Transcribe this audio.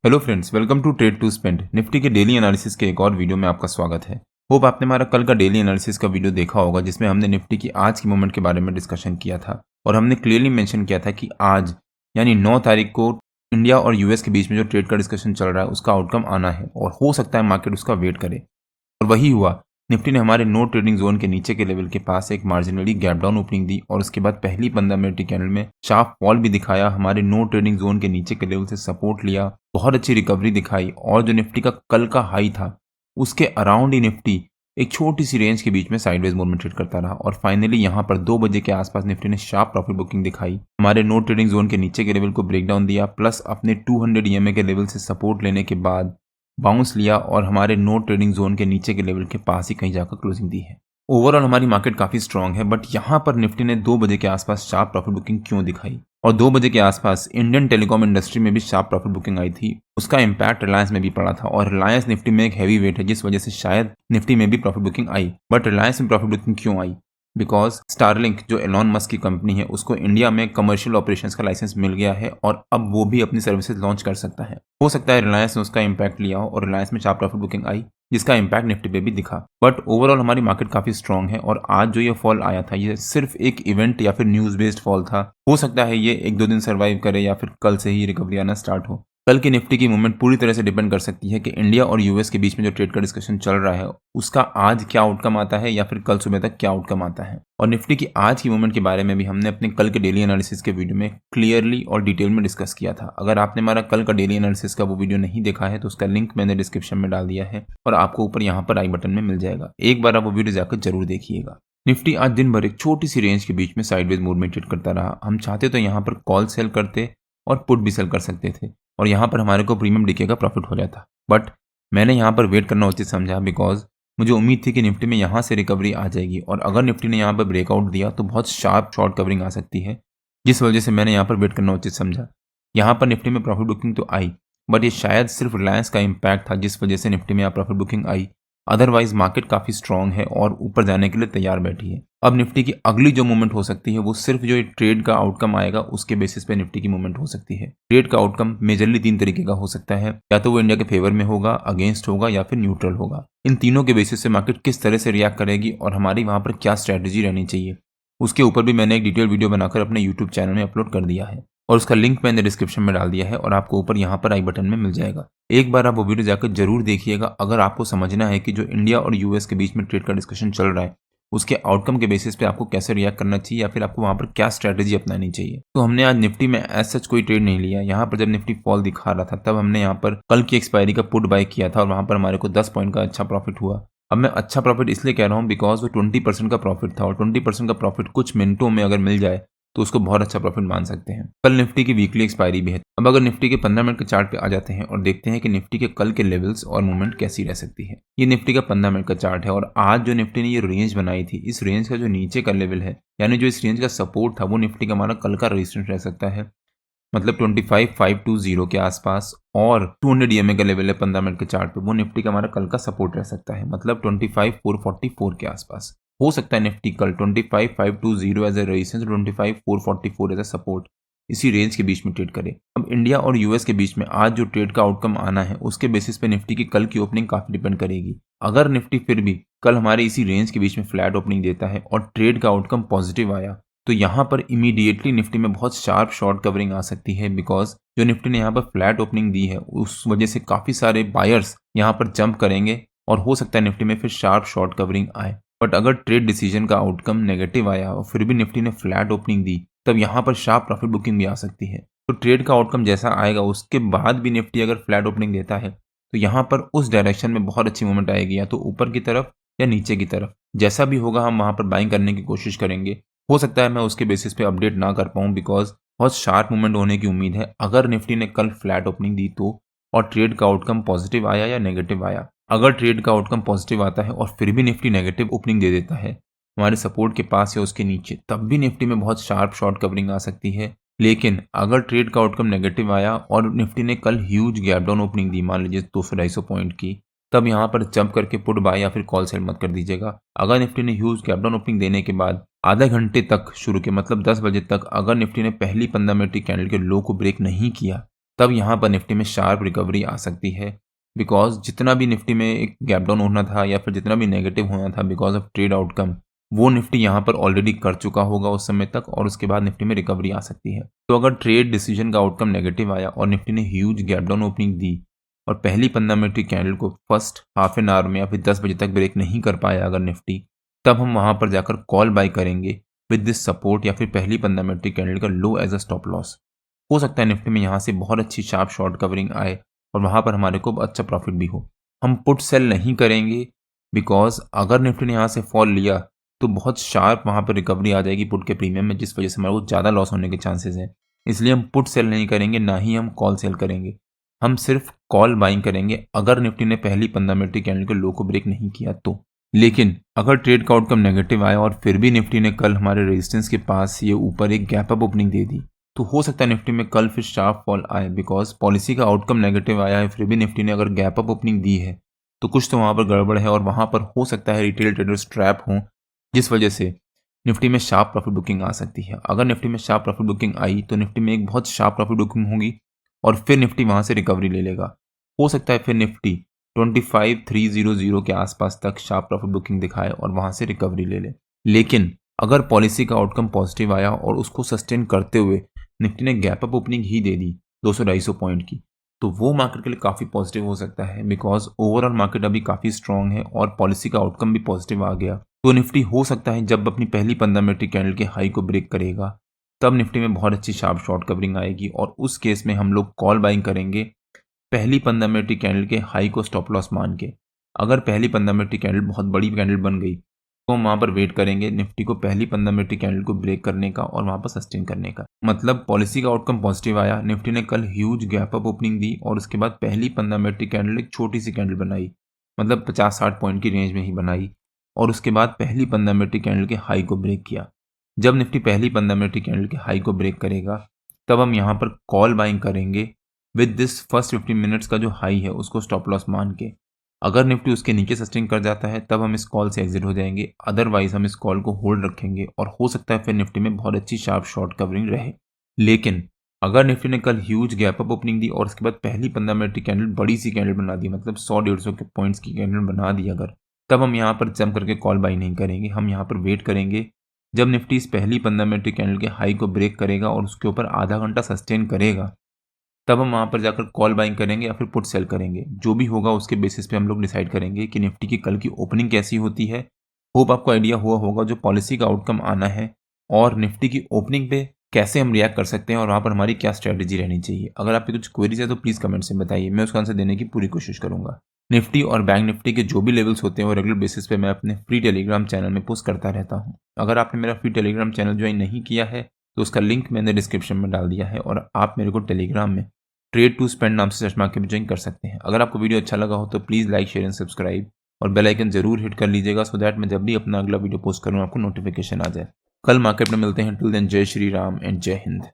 Hello friends, welcome to trade to spend. Nifty के daily analysis के एक और वीडियो में आपका स्वागत है। होप आपने हमारा कल का डेली एनालिसिस का वीडियो देखा होगा, जिसमें हमने निफ्टी की आज की मूवमेंट के बारे में डिस्कशन किया था और हमने क्लियरली मेंशन किया था कि आज यानी 9 तारीख को इंडिया और यूएस के बीच में जो ट्रेड का डिस्कशन चल रहा है उसका आउटकम आना है और हो सकता है मार्केट उसका वेट करे। और वही हुआ। निफ्टी ने हमारे नो ट्रेडिंग जोन के नीचे के लेवल के पास एक मार्जिनली गैप डाउन ओपनिंग दी और उसके बाद पहली 15 मिनट की कैंडल में शार्प फॉल भी दिखाया, हमारे नो ट्रेडिंग जोन के नीचे के लेवल से सपोर्ट लिया, बहुत अच्छी रिकवरी दिखाई और जो निफ्टी का कल का हाई था उसके अराउंड ही निफ्टी एक छोटी सी रेंज के बीच में साइडवेज मोड में ट्रेड करता रहा और फाइनली यहाँ पर 2 बजे के आसपास निफ्टी ने शार्प प्रॉफिट बुकिंग दिखाई, हमारे नो ट्रेडिंग जोन के नीचे के लेवल को ब्रेक डाउन दिया, प्लस अपने 200 ईएमए के लेवल से सपोर्ट लेने के बाद बाउंस लिया और हमारे नो ट्रेडिंग जोन के नीचे के लेवल के पास ही कहीं जाकर क्लोजिंग दी है। ओवरऑल हमारी मार्केट काफी स्ट्रांग है, बट यहाँ पर निफ्टी ने 2 बजे के आसपास शार्प प्रॉफिट बुकिंग क्यों दिखाई? और 2 बजे के आसपास इंडियन टेलीकॉम इंडस्ट्री में भी शार्प प्रॉफिट बुकिंग आई थी, उसका इंपैक्ट रिलायंस में भी पड़ा था और रिलायंस निफ्टी में एक हैवी वेट है, जिस वजह से शायद निफ्टी में भी profit booking I. But Reliance में प्रॉफिट बुकिंग क्यों आई? बिकॉज स्टारलिंक जो एलॉन मस्क की कंपनी है उसको इंडिया में कमर्शियल ऑपरेशंस का लाइसेंस मिल गया है और अब वो भी अपनी सर्विसेज लॉन्च कर सकता है। हो सकता है रिलायंस ने उसका इंपैक्ट लिया हो और रिलायंस में शार्प प्रॉफिट बुकिंग आई, जिसका इंपैक्ट निफ्टी पे भी दिखा। बट ओवरऑल हमारी मार्केट काफी स्ट्रांग है और आज जो ये फॉल आया था ये सिर्फ एक इवेंट या फिर न्यूज बेस्ड फॉल था। हो सकता है ये 1-2 दिन सर्वाइव करे या फिर कल से ही रिकवरी आना स्टार्ट हो। कल की निफ्टी की मूवमेंट पूरी तरह से डिपेंड कर सकती है कि इंडिया और यूएस के बीच में जो ट्रेड का डिस्कशन चल रहा है उसका आज क्या आउटकम आता है या फिर कल सुबह तक क्या आउटकम आता है। और निफ्टी की आज की मूवमेंट के बारे में भी हमने अपने कल के डेली एनालिसिस के वीडियो में क्लियरली और डिटेल में डिस्कस किया था। अगर आपने हमारा कल का डेली एनालिसिस का वो वीडियो नहीं देखा है तो उसका लिंक मैंने डिस्क्रिप्शन में डाल दिया है और आपको ऊपर यहाँ पर आई बटन में मिल जाएगा। एक बार आप वो वीडियो जाकर जरूर देखिएगा। निफ्टी आज दिन भर एक छोटी सी रेंज के बीच में साइडवेज मूव में ट्रेड करता रहा। हम चाहते तो यहाँ पर कॉल सेल करते और पुट भी सेल कर सकते थे और यहाँ पर हमारे को प्रीमियम डीके का प्रॉफिट हो जाता, बट मैंने यहाँ पर वेट करना उचित समझा बिकॉज मुझे उम्मीद थी कि निफ्टी में यहाँ से रिकवरी आ जाएगी और अगर निफ्टी ने यहाँ पर ब्रेकआउट दिया तो बहुत शार्प शॉर्ट कवरिंग आ सकती है, जिस वजह से मैंने यहाँ पर वेट करना उचित समझा। यहाँ पर निफ्टी में प्रॉफिट बुकिंग तो आई, बट ये शायद सिर्फ रिलायंस का इम्पैक्ट था जिस वजह से निफ्टी में यहाँ प्रॉफिट बुकिंग आई। अदरवाइज मार्केट काफी स्ट्रांग है और ऊपर जाने के लिए तैयार बैठी है। अब निफ्टी की अगली जो मूवमेंट हो सकती है वो सिर्फ जो ट्रेड का आउटकम आएगा उसके बेसिस पे निफ्टी की मूवमेंट हो सकती है। ट्रेड का आउटकम मेजरली 3 तरीके का हो सकता है, या तो वो इंडिया के फेवर में होगा, अगेंस्ट होगा या फिर न्यूट्रल होगा। इन तीनों के बेसिस से मार्केट किस तरह से रिएक्ट करेगी और हमारी वहां पर क्या स्ट्रेटेजी रहनी चाहिए उसके ऊपर भी मैंने एक डिटेल वीडियो बनाकर अपने यूट्यूब चैनल में अपलोड कर दिया है और उसका लिंक मैंने डिस्क्रिप्शन में डाल दिया है और आपको ऊपर यहाँ पर आई बटन में मिल जाएगा। एक बार आप वो वीडियो जाकर जरूर देखिएगा अगर आपको समझना है कि जो इंडिया और यूएस के बीच में ट्रेड का डिस्कशन चल रहा है उसके आउटकम के बेसिस पे आपको कैसे रिएक्ट करना चाहिए या फिर आपको वहां पर क्या स्ट्रेटेजी अपनानी चाहिए। तो हमने आज निफ्टी में एज सच कोई ट्रेड नहीं लिया। यहाँ पर जब निफ्टी फॉल दिखा रहा था तब हमने यहाँ पर कल की एक्सपायरी का पुट बाय किया था और वहां पर हमारे को 10 पॉइंट का अच्छा प्रॉफिट हुआ। अब मैं अच्छा प्रॉफिट इसलिए कह रहा हूँ बिकॉज वो 20% का प्रॉफिट था और 20% का प्रॉफिट कुछ मिनटों में अगर मिल जाए तो उसको बहुत अच्छा प्रॉफिट मान सकते हैं। कल निफ्टी की वीकली एक्सपायरी भी है। अब अगर निफ्टी के 15 मिनट के चार्ट पे आ जाते हैं और देखते हैं कि निफ्टी के कल के लेवल्स और मूवमेंट कैसी रह सकती है। ये निफ्टी का 15 मिनट का चार्ट है और आज जो निफ्टी ने ये रेंज बनाई थी, इस रेंज का जो नीचे का लेवल है यानी जो इस रेंज का सपोर्ट था वो निफ्टी का हमारा कल का रेजिस्टेंस रह सकता है, मतलब 25,520 के आसपास, और 200 ईएमए का लेवल है 15 मिनट के चार्ट पे, वो निफ्टी का हमारा कल का सपोर्ट रह सकता है, मतलब 25,444 के आसपास। हो सकता है निफ्टी कल 25,520 as a resistance, 25,444 as a support, इसी रेंज के बीच में ट्रेड करे। अब इंडिया और यूएस के बीच में आज जो ट्रेड का आउटकम आना है उसके बेसिस पे निफ्टी की कल की ओपनिंग काफी डिपेंड करेगी। अगर निफ्टी फिर भी कल हमारे इसी रेंज के बीच में फ्लैट ओपनिंग देता है और ट्रेड का आउटकम पॉजिटिव आया तो यहाँ पर इमीडिएटली निफ्टी में बहुत शार्प शॉर्ट कवरिंग आ सकती है बिकॉज जो निफ्टी ने यहाँ पर फ्लैट ओपनिंग दी है उस वजह से काफी सारे बायर्स यहाँ पर जंप करेंगे और हो सकता है निफ्टी में फिर शार्प शॉर्ट कवरिंग आए। बट अगर ट्रेड डिसीजन का आउटकम नेगेटिव आया और फिर भी निफ्टी ने फ्लैट ओपनिंग दी तब यहाँ पर शार्प प्रॉफिट बुकिंग भी आ सकती है। तो ट्रेड का आउटकम जैसा आएगा उसके बाद भी निफ्टी अगर फ्लैट ओपनिंग देता है तो यहाँ पर उस डायरेक्शन में बहुत अच्छी मूवमेंट आएगी, या तो ऊपर की तरफ या नीचे की तरफ। जैसा भी होगा हम वहां पर बाइंग करने की कोशिश करेंगे। हो सकता है मैं उसके बेसिस पे अपडेट ना कर पाऊँ बिकॉज बहुत शार्प मूवमेंट होने की उम्मीद है अगर निफ्टी ने कल फ्लैट ओपनिंग दी तो, और ट्रेड का आउटकम पॉजिटिव आया या नेगेटिव आया। अगर ट्रेड का आउटकम पॉजिटिव आता है और फिर भी निफ्टी नेगेटिव ओपनिंग दे देता है हमारे सपोर्ट के पास या उसके नीचे, तब भी निफ्टी में बहुत शार्प शॉर्ट कवरिंग आ सकती है। लेकिन अगर ट्रेड का आउटकम नेगेटिव आया और निफ्टी ने कल ह्यूज गैप डाउन ओपनिंग दी, मान लीजिए 200-250 पॉइंट की, तब यहाँ पर जंप करके पुट बाय या फिर कॉल सेल मत कर दीजिएगा। अगर निफ्टी ने ह्यूज गैप डाउन ओपनिंग देने के बाद आधा घंटे तक शुरू के मतलब 10 बजे तक अगर निफ्टी ने पहली 15 मिनट की कैंडल के लो को ब्रेक नहीं किया तब यहाँ पर निफ्टी में शार्प रिकवरी आ सकती है, बिकॉज जितना भी निफ्टी में एक गैप डाउन होना था या फिर जितना भी नेगेटिव होना था बिकॉज ऑफ ट्रेड आउटकम, वो निफ्टी यहाँ पर ऑलरेडी कर चुका होगा उस समय तक, और उसके बाद निफ्टी में रिकवरी आ सकती है। तो अगर ट्रेड डिसीजन का आउटकम नेगेटिव आया और निफ्टी ने ह्यूज गैप डाउन ओपनिंग दी और पहली 15 मिनट की कैंडल को फर्स्ट हाफ एन आवर में या फिर 10 बजे तक ब्रेक नहीं कर पाया अगर निफ्टी, तब हम वहां पर जाकर कॉल बाय करेंगे विद दिस सपोर्ट या फिर पहली 15 मिनट की कैंडल का लो एज अ स्टॉप लॉस। हो सकता है निफ्टी में यहाँ से बहुत अच्छी शार्प शॉर्ट कवरिंग आए और वहां पर हमारे को अच्छा प्रॉफिट भी हो। हम पुट सेल नहीं करेंगे, बिकॉज अगर निफ्टी ने यहाँ से फॉल लिया तो बहुत शार्प वहां पर रिकवरी आ जाएगी पुट के प्रीमियम में, जिस वजह से हमारे को ज़्यादा लॉस होने के चांसेस हैं। इसलिए हम पुट सेल नहीं करेंगे, ना ही हम कॉल सेल करेंगे। हम सिर्फ कॉल बाइंग करेंगे अगर निफ्टी ने पहली 15 मिनट की कैंडल के लो को ब्रेक नहीं किया तो। लेकिन अगर ट्रेड का आउटकम नेगेटिव आया और फिर भी निफ्टी ने कल हमारे रेजिस्टेंस के पास ये ऊपर एक गैप अप ओपनिंग दे दी, तो हो सकता है निफ्टी में कल फिर शार्प फॉल आए, बिकॉज पॉलिसी का आउटकम नेगेटिव आया है फिर भी निफ्टी ने अगर गैप अप ओपनिंग दी है तो कुछ तो वहाँ पर गड़बड़ है और वहाँ पर हो सकता है रिटेल ट्रेडर्स ट्रैप हों, जिस वजह से निफ्टी में शार्प प्रॉफिट बुकिंग आ सकती है। अगर निफ्टी में शार्प प्रॉफिट बुकिंग आई तो निफ्टी में एक बहुत शार्प प्रॉफिट बुकिंग होगी और फिर निफ्टी वहाँ से रिकवरी ले लेगा। हो सकता है फिर निफ्टी 25,300 के आसपास तक शार्प प्रॉफिट बुकिंग दिखाए और वहाँ से रिकवरी ले ले। लेकिन अगर पॉलिसी का आउटकम पॉजिटिव आया और उसको सस्टेन करते हुए निफ्टी ने गैप अप ओपनिंग ही दे दी 200-250 पॉइंट की, तो वो मार्केट के लिए काफ़ी पॉजिटिव हो सकता है, बिकॉज ओवरऑल मार्केट अभी काफ़ी स्ट्रांग है और पॉलिसी का आउटकम भी पॉजिटिव आ गया। तो निफ्टी हो सकता है जब अपनी पहली 15 मिनट की कैंडल के हाई को ब्रेक करेगा तब निफ्टी में बहुत अच्छी शार्प शॉर्ट कवरिंग आएगी और उस केस में हम लोग कॉल बाइंग करेंगे पहली 15 मिनट की कैंडल के हाई को स्टॉप लॉस मान के। अगर पहली 15 मिनट की कैंडल बहुत बड़ी कैंडल बन गई तो हम वहाँ पर वेट करेंगे निफ्टी को पहली 15 मिनट की कैंडल को ब्रेक करने का और वहाँ पर सस्टेन करने का। मतलब पॉलिसी का आउटकम पॉजिटिव आया, निफ्टी ने कल ह्यूज गैप अप ओपनिंग दी और उसके बाद पहली 15 मिनट की कैंडल एक छोटी सी कैंडल बनाई, मतलब 50-60 पॉइंट की रेंज में ही बनाई, और उसके बाद पहली 15 मिनट की कैंडल के हाई को ब्रेक किया। जब निफ्टी पहली 15 मिनट की कैंडल के हाई को ब्रेक करेगा तब हम यहाँ पर कॉल बाइंग करेंगे विद दिस फर्स्ट 15 मिनट्स का जो हाई है उसको स्टॉप लॉस मान के। अगर निफ्टी उसके नीचे सस्टेन कर जाता है तब हम इस कॉल से एग्जिट हो जाएंगे, अदरवाइज हम इस कॉल को होल्ड रखेंगे और हो सकता है फिर निफ्टी में बहुत अच्छी शार्प शॉर्ट कवरिंग रहे। लेकिन अगर निफ्टी ने कल ह्यूज गैप अप ओपनिंग दी और उसके बाद पहली 15 मिनट की कैंडल बड़ी सी कैंडल बना दी, मतलब 100-150 के पॉइंट्स की कैंडल बना दी अगर, तब हम यहाँ पर जंप करके कॉल बाई नहीं करेंगे। हम यहाँ पर वेट करेंगे जब निफ्टी इस पहली 15 मिनट की कैंडल के हाई को ब्रेक करेगा और उसके ऊपर आधा घंटा सस्टेन करेगा, तब हम वहाँ पर जाकर कॉल बाइंग करेंगे या फिर पुट सेल करेंगे। जो भी होगा उसके बेसिस पे हम लोग डिसाइड करेंगे कि निफ्टी की कल की ओपनिंग कैसी होती है। होप आपको आइडिया हुआ होगा जो पॉलिसी का आउटकम आना है और निफ्टी की ओपनिंग पे कैसे हम रिएक्ट कर सकते हैं और वहाँ पर हमारी क्या स्ट्रैटेजी रहनी चाहिए। अगर आपकी कुछ क्वेरीज है तो प्लीज़ कमेंट से बताइए, मैं उसका आंसर देने की पूरी कोशिश करूँगा। निफ्टी और बैंक निफ्टी के जो भी लेवल्स होते हैं वो रेगुलर बेसिस पे मैं अपने फ्री टेलीग्राम चैनल में पोस्ट करता रहता हूँ। अगर आपने मेरा फ्री टेलीग्राम चैनल ज्वाइन नहीं किया है तो उसका लिंक मैंने डिस्क्रिप्शन में डाल दिया है और आप मेरे को टेलीग्राम में ट्रेड टू स्पेंड नाम से सर्च मार के भी ज्वाइन कर सकते हैं। अगर आपको वीडियो अच्छा लगा हो तो please like share and subscribe और बेल आइकन जरूर हिट कर लीजिएगा सो दैट मैं जब भी अपना अगला वीडियो पोस्ट करूँ आपको नोटिफिकेशन आ जाए। कल मार्केट में मिलते हैं। टिल देन जय श्री राम एंड जय हिंद।